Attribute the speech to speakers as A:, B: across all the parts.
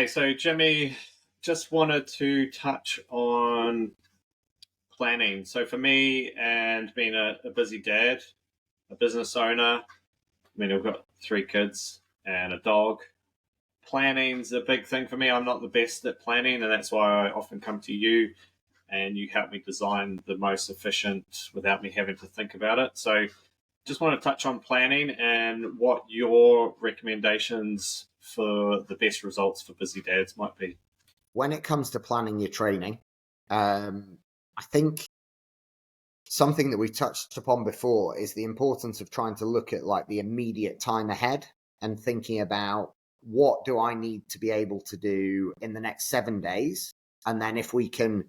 A: Okay, so Jimmy, just wanted to touch on planning. So for me, and being a busy dad, a business owner, I've got three kids and a dog. Planning's a big thing for me. I'm not the best at planning, and that's why I often come to you and you help me design the most efficient without me having to think about it. So just want to touch on planning and what your recommendations for the best results for busy dads might be.
B: When it comes to planning your training, I think something that we touched upon before is the importance of trying to look at like the immediate time ahead and thinking about what do I need to be able to do in the next 7 days. And then if we can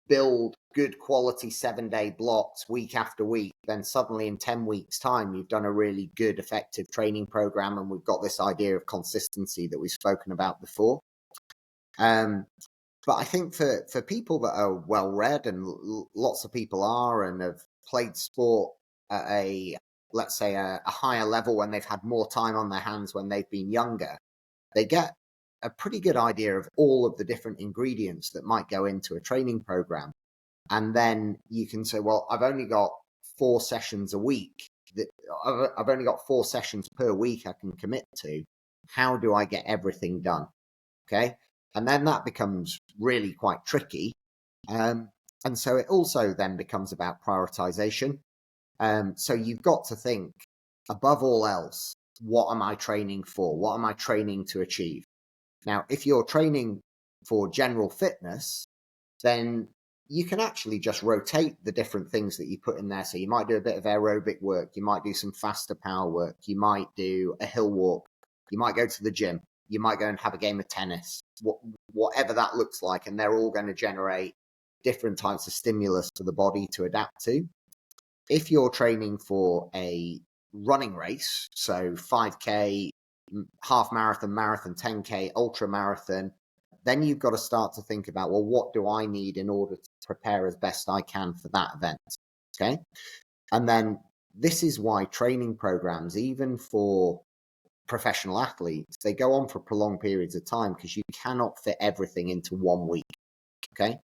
B: build good quality 7 day blocks week after week, then suddenly in 10 weeks time, you've done a really good, effective training program. And we've got this idea of consistency that we've spoken about before. But I think for people that are well read, and lots of people are, and have played sport at let's say a higher level when they've had more time on their hands when they've been younger, they get a pretty good idea of all of the different ingredients that might go into a training program. And then you can say, well, I've only got 4 sessions a week. I've only got 4 sessions per week I can commit to. How do I get everything done? Okay. And then that becomes really quite tricky. And so it also then becomes about prioritization. So you've got to think, above all else, what am I training for? What am I training to achieve? Now, if you're training for general fitness, then you can actually just rotate the different things that you put in there. So you might do a bit of aerobic work. You might do some faster power work. You might do a hill walk. You might go to the gym. You might go and have a game of tennis, whatever that looks like. And they're all going to generate different types of stimulus for the body to adapt to. If you're training for a running race, so 5K, half marathon, marathon, 10K, ultra marathon, then you've got to start to think about, well, what do I need in order to prepare as best I can for that event? Okay. And then this is why training programs, even for professional athletes, they go on for prolonged periods of time, because you cannot fit everything into 1 week. Okay.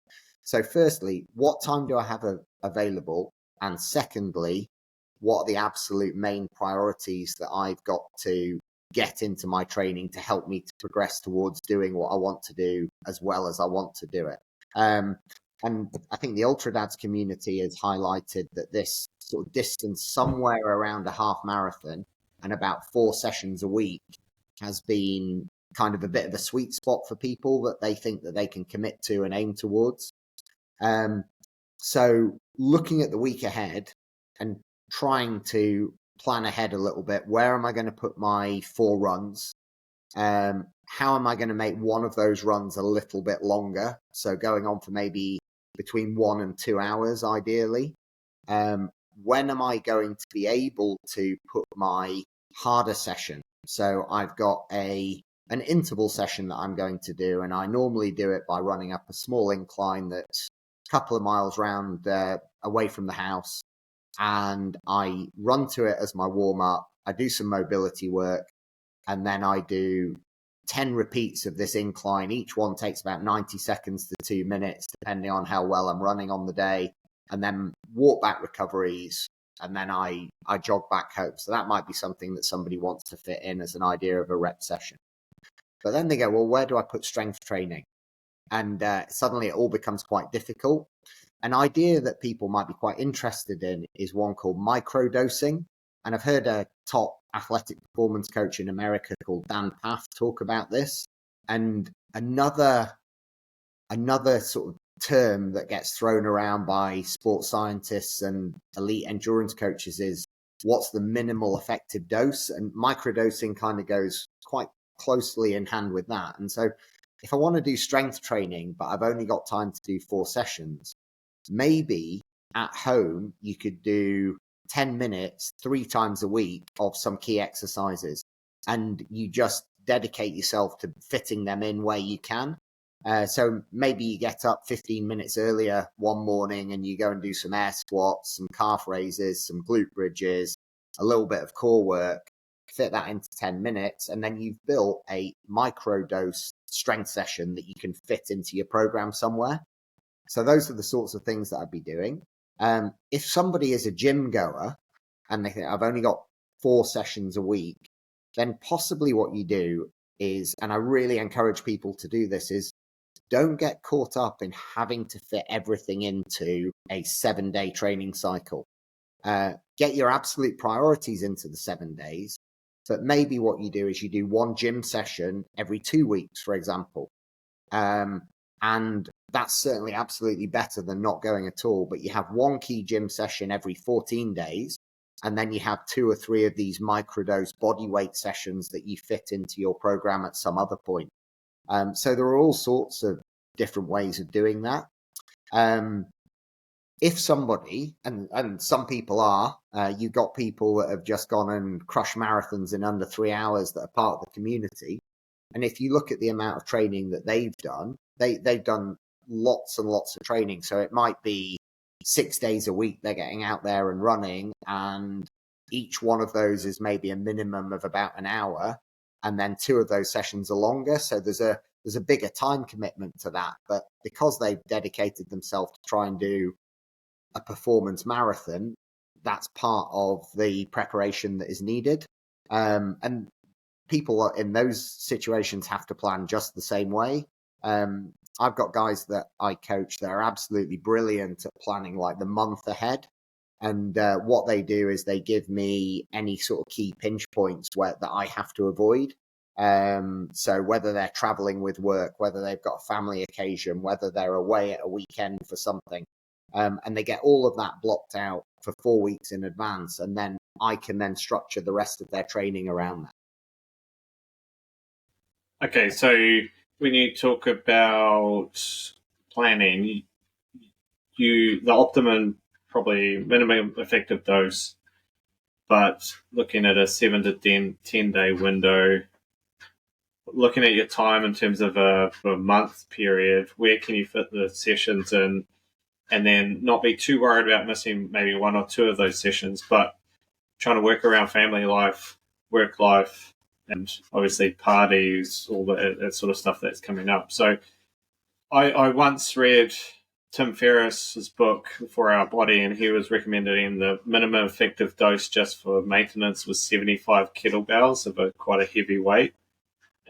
B: So firstly, what time do I have available? And secondly, what are the absolute main priorities that I've got to get into my training to help me to progress towards doing what I want to do as well as I want to do it? And I think the Ultra Dads community has highlighted that this sort of distance, somewhere around a half marathon and about 4 sessions a week, has been kind of a bit of a sweet spot for people that they think that they can commit to and aim towards. So looking at the week ahead and trying to plan ahead a little bit, where am I going to put my 4 runs? How am I going to make one of those runs a little bit longer? So going on for maybe between 1 and 2 hours, ideally. When am I going to be able to put my harder session? So I've got an interval session that I'm going to do, and I normally do it by running up a small incline that's a couple of miles round away from the house, and I run to it as my warm up. I do some mobility work, and then I do 10 repeats of this incline. Each one takes about 90 seconds to 2 minutes, depending on how well I'm running on the day, and then walk back recoveries, and then I jog back home. So that might be something that somebody wants to fit in as an idea of a rep session. But then they go, well, where do I put strength training? And suddenly it all becomes quite difficult. An idea that people might be quite interested in is one called microdosing. And I've heard a top athletic performance coach in America called Dan Path talk about this. And another sort of term that gets thrown around by sports scientists and elite endurance coaches is, what's the minimal effective dose? And microdosing kind of goes quite closely in hand with that. And so if I want to do strength training, but I've only got time to do 4 sessions, maybe at home you could do 10 minutes 3 times a week of some key exercises, and you just dedicate yourself to fitting them in where you can. So maybe you get up 15 minutes earlier one morning and you go and do some air squats, some calf raises, some glute bridges, a little bit of core work. fit that into 10 minutes, and then you've built a microdose strength session that you can fit into your program somewhere. So those are the sorts of things that I'd be doing. If somebody is a gym goer and they think I've only got 4 sessions a week, then possibly what you do is, and I really encourage people to do this, is don't get caught up in having to fit everything into a 7-day training cycle. Get your absolute priorities into the 7 days, but maybe what you do is you do 1 gym session every 2 weeks, for example. And that's certainly absolutely better than not going at all. But you have 1 key gym session every 14 days, and then you have 2 or 3 of these microdose body weight sessions that you fit into your program at some other point. So there are all sorts of different ways of doing that. If somebody, and some people are, you've got people that have just gone and crushed marathons in under 3 hours that are part of the community. And if you look at the amount of training that they've done, they've done lots and lots of training. So it might be 6 days a week they're getting out there and running, and each one of those is maybe a minimum of about an hour, and then 2 of those sessions are longer. So there's a bigger time commitment to that. But because they've dedicated themselves to try and do a performance marathon, that's part of the preparation that is needed. And people in those situations have to plan just the same way. I've got guys that I coach that are absolutely brilliant at planning like the month ahead. And what they do is they give me any sort of key pinch points that I have to avoid. So whether they're traveling with work, whether they've got a family occasion, whether they're away at a weekend for something, and they get all of that blocked out for 4 weeks in advance, and then I can then structure the rest of their training around that.
A: Okay, so when you talk about planning, the optimum, probably minimum effective dose, but looking at a 7 to 10 day window, looking at your time in terms of a month period, where can you fit the sessions in, and then not be too worried about missing maybe 1 or 2 of those sessions, but trying to work around family life, work life, and obviously parties, all that sort of stuff that's coming up. So I once read Tim Ferriss's book, For Our Body, and he was recommending the minimum effective dose just for maintenance was 75 kettlebells of quite a heavy weight.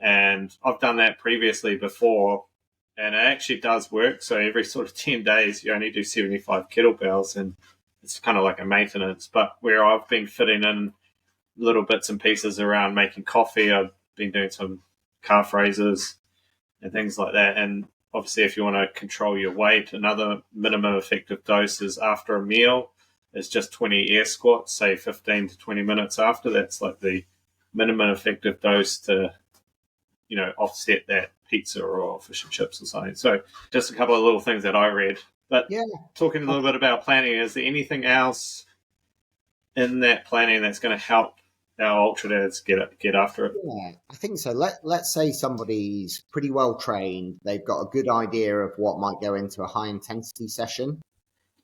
A: And I've done that previously before, and it actually does work. So every sort of 10 days, you only do 75 kettlebells, and it's kind of like a maintenance. But where I've been fitting in little bits and pieces around making coffee, I've been doing some calf raises and things like that. And obviously, if you want to control your weight, another minimum effective dose is after a meal is just 20 air squats, say 15 to 20 minutes after. That's like the minimum effective dose to, offset that pizza or fish and chips or something. So just a couple of little things that I read. But yeah, talking a little bit about planning, is there anything else in that planning that's going to help our ultra dads get after it?
B: Yeah, I think so. Let's say somebody's pretty well trained. They've got a good idea of what might go into a high intensity session.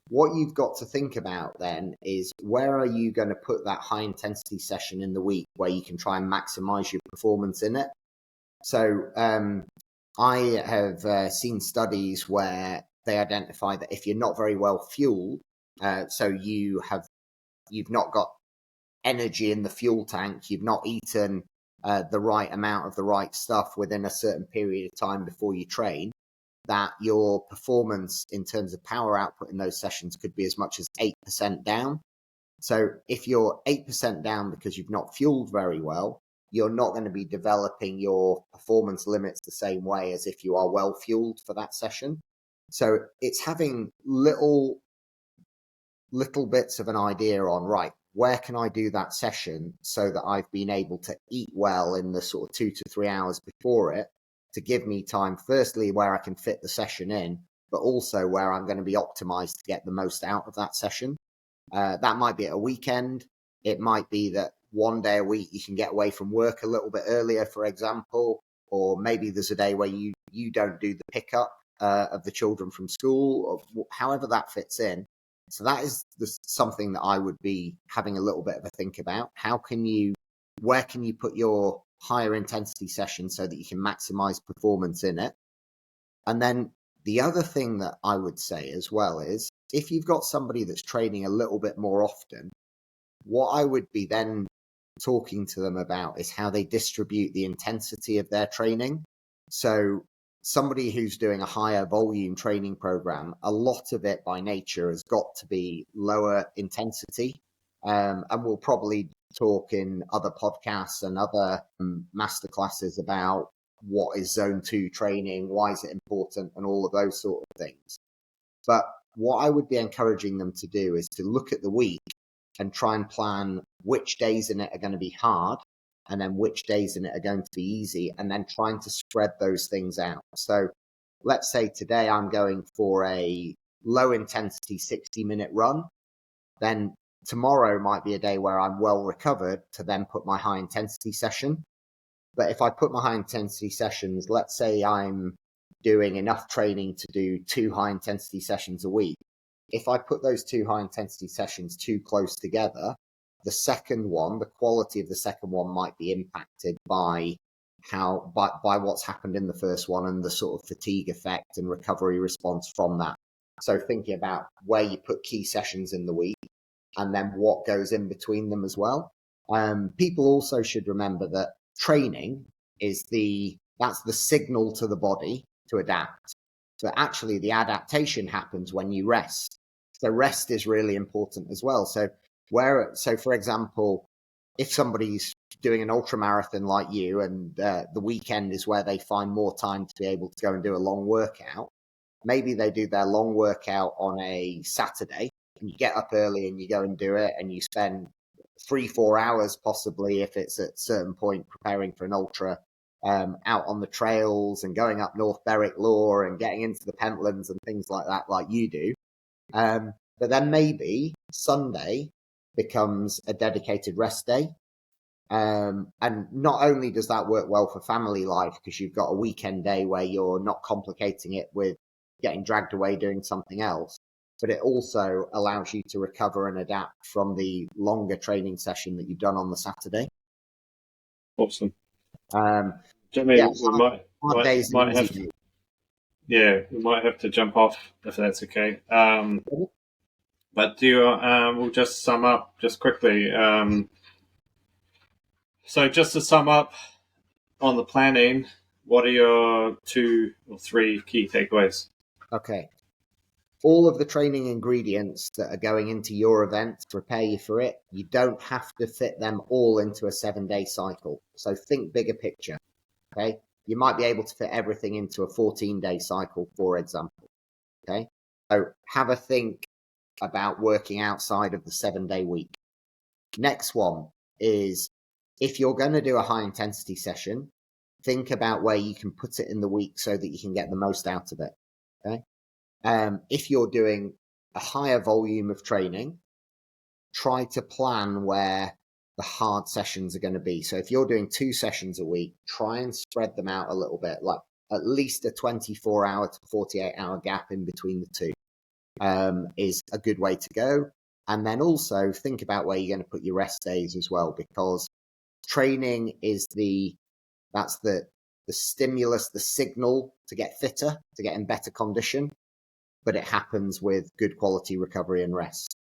B: What you've got to think about then is, where are you going to put that high intensity session in the week where you can try and maximize your performance in it? So I have seen studies where they identify that if you're not very well fueled, so you've not got energy in the fuel tank, you've not eaten the right amount of the right stuff within a certain period of time before you train, that your performance in terms of power output in those sessions could be as much as 8% down. So if you're 8% down because you've not fueled very well, you're not going to be developing your performance limits the same way as if you are well fueled for that session. So it's having little bits of an idea on, right, where can I do that session so that I've been able to eat well in the sort of 2 to 3 hours before it, to give me time, firstly, where I can fit the session in, but also where I'm going to be optimized to get the most out of that session. That might be at a weekend. It might be that 1 day a week you can get away from work a little bit earlier, for example, or maybe there's a day where you don't do the pickup of the children from school, or however that fits in. So that is something that I would be having a little bit of a think about. How can you where can you put your higher intensity session so that you can maximize performance in it? And then the other thing that I would say as well is if you've got somebody that's training a little bit more often, what I would be then talking to them about is how they distribute the intensity of their training. So somebody who's doing a higher volume training program, a lot of it by nature has got to be lower intensity. And we'll probably talk in other podcasts and other masterclasses about what is zone 2 training, why is it important, and all of those sort of things. But what I would be encouraging them to do is to look at the week and try and plan which days in it are going to be hard and then which days in it are going to be easy, and then trying to spread those things out. So let's say today I'm going for a low intensity 60-minute run, then tomorrow might be a day where I'm well recovered to then put my high intensity session. But if I put my high intensity sessions, let's say I'm doing enough training to do 2 high intensity sessions a week. If I put those 2 high intensity sessions too close together, the second one, the quality of the second one might be impacted by what's happened in the first one and the sort of fatigue effect and recovery response from that. So thinking about where you put key sessions in the week and then what goes in between them as well. People also should remember that training that's the signal to the body to adapt. But actually the adaptation happens when you rest. So rest is really important as well. So for example, if somebody's doing an ultra marathon like you and the weekend is where they find more time to be able to go and do a long workout, maybe they do their long workout on a Saturday and you get up early and you go and do it and you spend 3-4 hours possibly if it's at a certain point preparing for an ultra out on the trails and going up North Berwick Law and getting into the Pentlands and things like that, like you do. But then maybe Sunday becomes a dedicated rest day. And not only does that work well for family life because you've got a weekend day where you're not complicating it with getting dragged away doing something else, but it also allows you to recover and adapt from the longer training session that you've done on the Saturday.
A: Awesome.
B: Jimmy,
A: yeah, we might have to jump off if that's okay. But we'll just sum up just quickly. So just to sum up on the planning, what are your 2 or 3 key takeaways?
B: Okay. All of the training ingredients that are going into your event to prepare you for it, you don't have to fit them all into a 7-day cycle. So think bigger picture. Okay. You might be able to fit everything into a 14-day cycle, for example. Okay. So have a think about working outside of the 7-day week. Next one is if you're going to do a high intensity session, think about where you can put it in the week so that you can get the most out of it. Okay. If you're doing a higher volume of training, try to plan where the hard sessions are going to be. So if you're doing 2 sessions a week, try and spread them out a little bit, like at least a 24-hour to 48-hour gap in between the 2 is a good way to go. And then also think about where you're going to put your rest days as well, because training is that's the stimulus, the signal to get fitter, to get in better condition, but it happens with good quality recovery and rest.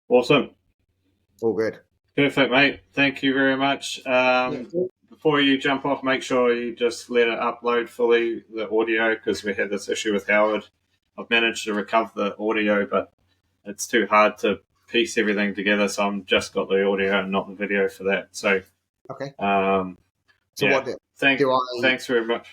A: Awesome.
B: All good.
A: Perfect, mate. Thank you very much. Before you jump off, make sure you just let it upload fully, the audio, because we had this issue with Howard. I've managed to recover the audio, but it's too hard to piece everything together, so I've just got the audio and not the video for that. So,
B: okay.
A: Thanks very much.